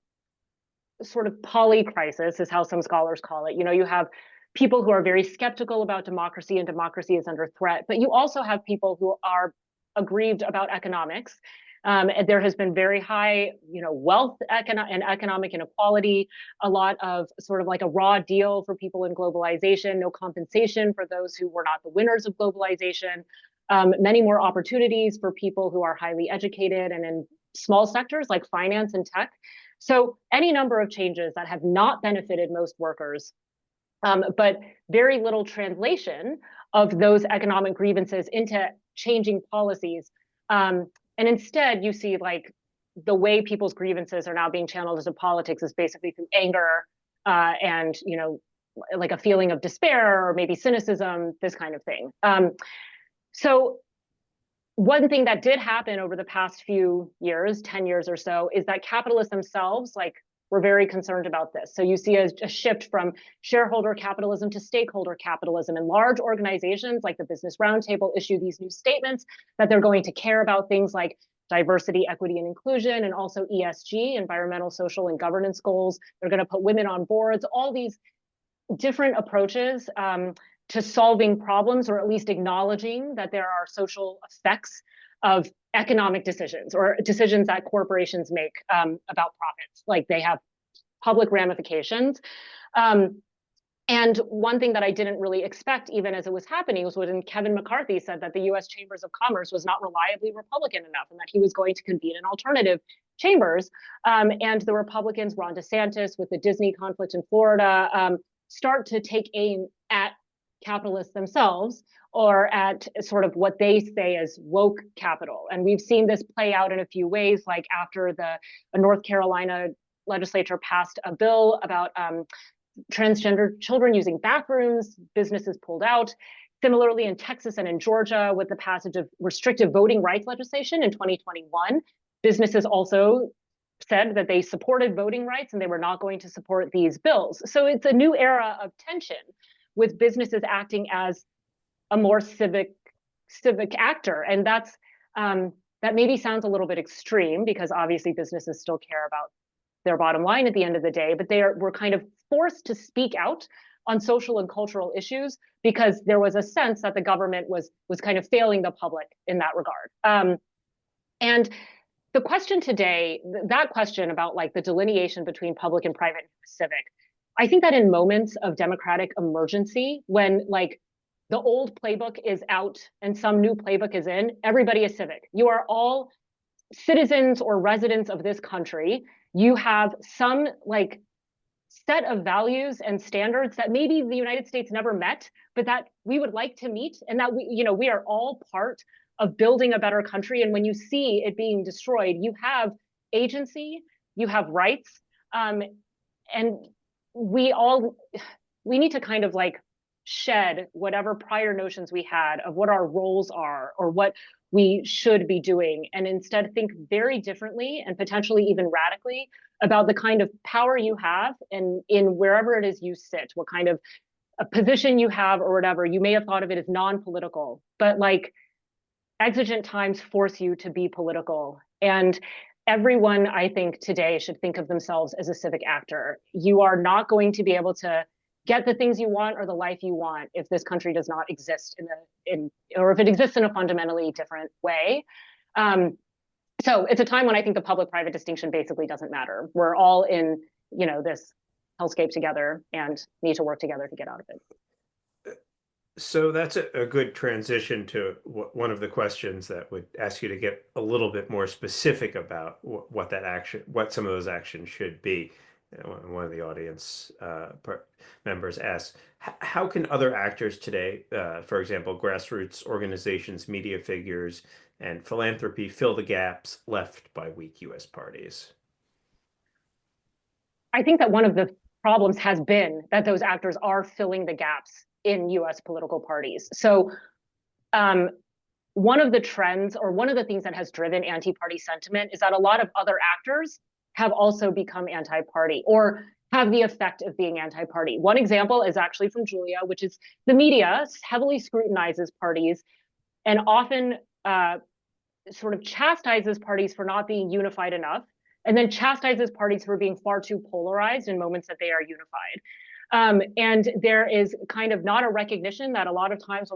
sort of polycrisis, is how some scholars call it, you have people who are very skeptical about democracy and democracy is under threat, but you also have people who are aggrieved about economics. And there has been very high, wealth and economic inequality, a lot of sort of like a raw deal for people in globalization, no compensation for those who were not the winners of globalization, many more opportunities for people who are highly educated and in small sectors like finance and tech. So any number of changes that have not benefited most workers, but very little translation of those economic grievances into changing policies. And instead, you see like the way people's grievances are now being channeled into politics is basically through anger and, like a feeling of despair or maybe cynicism, this kind of thing. So one thing that did happen over the past few years, 10 years or so, is that capitalists themselves, were very concerned about this. So you see a shift from shareholder capitalism to stakeholder capitalism, and large organizations like the Business Roundtable issue these new statements that they're going to care about things like diversity, equity, and inclusion, and also ESG, environmental, social, and governance goals. They're going to put women on boards, all these different approaches to solving problems, or at least acknowledging that there are social effects of economic decisions or decisions that corporations make about profits. Like they have public ramifications. And one thing that I didn't really expect, even as it was happening, was when Kevin McCarthy said that the US Chambers of Commerce was not reliably Republican enough and that he was going to convene an alternative chambers. And the Republicans, Ron DeSantis, with the Disney conflict in Florida, start to take aim at capitalists themselves, or at sort of what they say as woke capital. And we've seen this play out in a few ways, like after the North Carolina legislature passed a bill about transgender children using bathrooms, businesses pulled out. Similarly, in Texas and in Georgia, with the passage of restrictive voting rights legislation in 2021, businesses also said that they supported voting rights and they were not going to support these bills. So it's a new era of tension, with businesses acting as a more civic actor. And that's that maybe sounds a little bit extreme, because obviously businesses still care about their bottom line at the end of the day, but were kind of forced to speak out on social and cultural issues because there was a sense that the government was kind of failing the public in that regard. And the question today, that question about like the delineation between public and private and civic, I think that in moments of democratic emergency, when like the old playbook is out and some new playbook is in, everybody is civic. You are all citizens or residents of this country. You have some like set of values and standards that maybe the United States never met, but that we would like to meet, and that we are all part of building a better country. And when you see it being destroyed, you have agency, you have rights, and we need to kind of like shed whatever prior notions we had of what our roles are or what we should be doing, and instead think very differently and potentially even radically about the kind of power you have in wherever it is you sit, what kind of a position you have or whatever. You may have thought of it as non-political, but like exigent times force you to be political. And everyone, I think, today should think of themselves as a civic actor. You are not going to be able to get the things you want or the life you want if this country does not exist or if it exists in a fundamentally different way. So it's a time when I think the public-private distinction basically doesn't matter. We're all in, this hellscape together and need to work together to get out of it. So that's a good transition to one of the questions that would ask you to get a little bit more specific about what some of those actions should be. One of the audience members asked, how can other actors today, for example, grassroots organizations, media figures, and philanthropy, fill the gaps left by weak U.S. parties? I think that one of the problems has been that those actors are filling the gaps in U.S. political parties. So one of the trends, or one of the things that has driven anti-party sentiment, is that a lot of other actors have also become anti-party or have the effect of being anti-party. One example is actually from Julia, which is the media heavily scrutinizes parties and often sort of chastises parties for not being unified enough, and then chastises parties for being far too polarized in moments that they are unified. And there is kind of not a recognition that a lot of times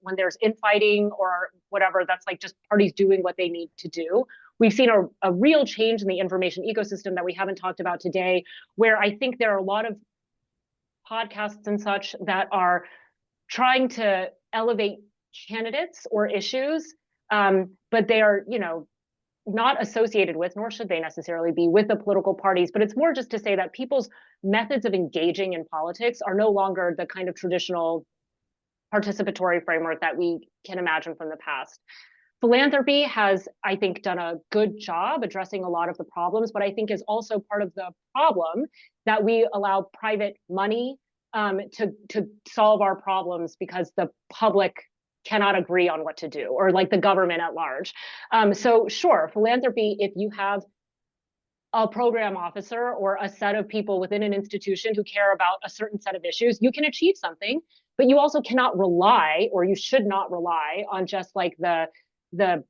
when there's infighting or whatever, that's like just parties doing what they need to do. We've seen a real change in the information ecosystem that we haven't talked about today, where I think there are a lot of podcasts and such that are trying to elevate candidates or issues, but they are, not associated with, nor should they necessarily be, with the political parties. But it's more just to say that people's methods of engaging in politics are no longer the kind of traditional participatory framework that we can imagine from the past. Philanthropy has, I think, done a good job addressing a lot of the problems, but I think is also part of the problem that we allow private money to solve our problems because the public cannot agree on what to do, or like the government at large. So sure, philanthropy, if you have a program officer or a set of people within an institution who care about a certain set of issues, you can achieve something, but you also cannot rely, or you should not rely on just like the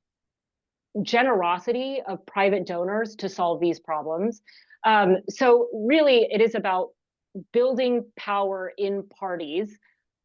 generosity of private donors to solve these problems. So really, it is about building power in parties,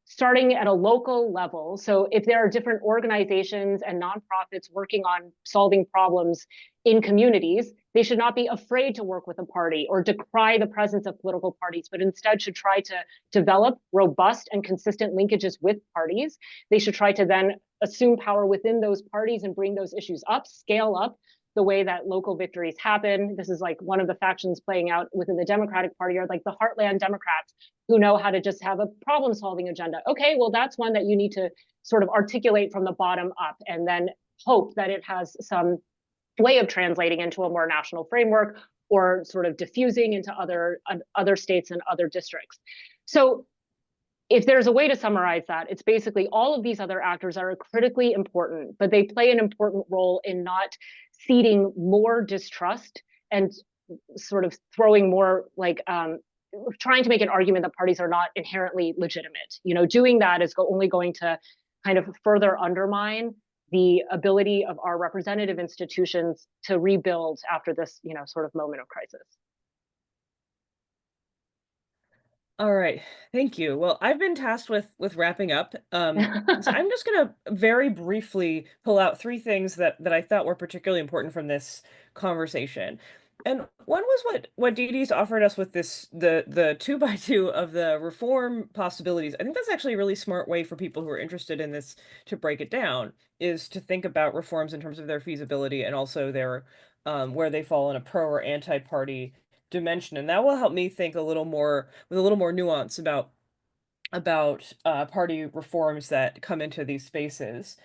starting at a local level. So if there are different organizations and nonprofits working on solving problems in communities, they should not be afraid to work with a party or decry the presence of political parties, but instead should try to develop robust and consistent linkages with parties. They should try to then assume power within those parties and bring those issues up, scale up the way that local victories happen. This is like one of the factions playing out within the Democratic Party are like the heartland Democrats who know how to just have a problem solving agenda. Okay, well, that's one that you need to sort of articulate from the bottom up and then hope that it has some way of translating into a more national framework or sort of diffusing into other states and other districts. So if there's a way to summarize that, it's basically all of these other actors are critically important, but they play an important role in not seeding more distrust and sort of throwing more like trying to make an argument that parties are not inherently legitimate. Doing that is only going to kind of further undermine the ability of our representative institutions to rebuild after this, sort of moment of crisis. All right, thank you. Well, I've been tasked with wrapping up. So I'm just gonna very briefly pull out three things that I thought were particularly important from this conversation. And one was what Didi's offered us with the 2x2 of the reform possibilities. I think that's actually a really smart way for people who are interested in this to break it down, is to think about reforms in terms of their feasibility and also their where they fall in a pro or anti-party dimension. And that will help me think a little more with a little more nuance about party reforms that come into these spaces.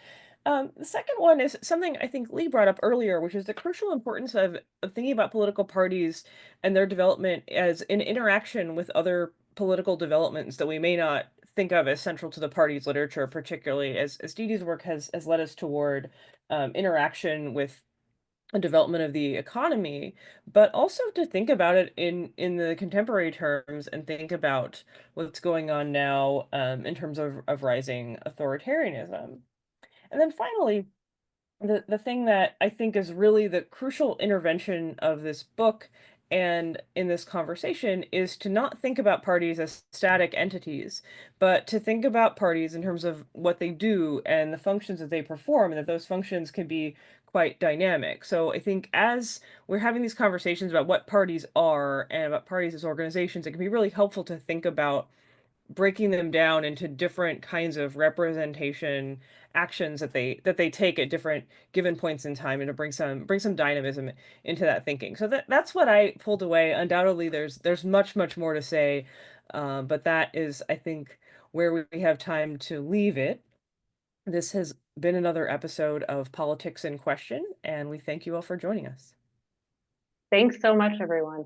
The second one is something I think Lee brought up earlier, which is the crucial importance of thinking about political parties and their development as an interaction with other political developments that we may not think of as central to the party's literature, particularly as Didi's work has led us toward interaction with a development of the economy, but also to think about it in the contemporary terms and think about what's going on now in terms of rising authoritarianism. And then finally, the thing that I think is really the crucial intervention of this book and in this conversation is to not think about parties as static entities, but to think about parties in terms of what they do and the functions that they perform, and that those functions can be quite dynamic. So I think as we're having these conversations about what parties are and about parties as organizations, it can be really helpful to think about breaking them down into different kinds of representation actions that they take at different given points in time, and to bring some dynamism into that thinking. So that's what I pulled away. Undoubtedly, there's much more to say, but that is, I think, where we have time to leave it. This has been another episode of Politics in Question, and we thank you all for joining us. Thanks so much, everyone.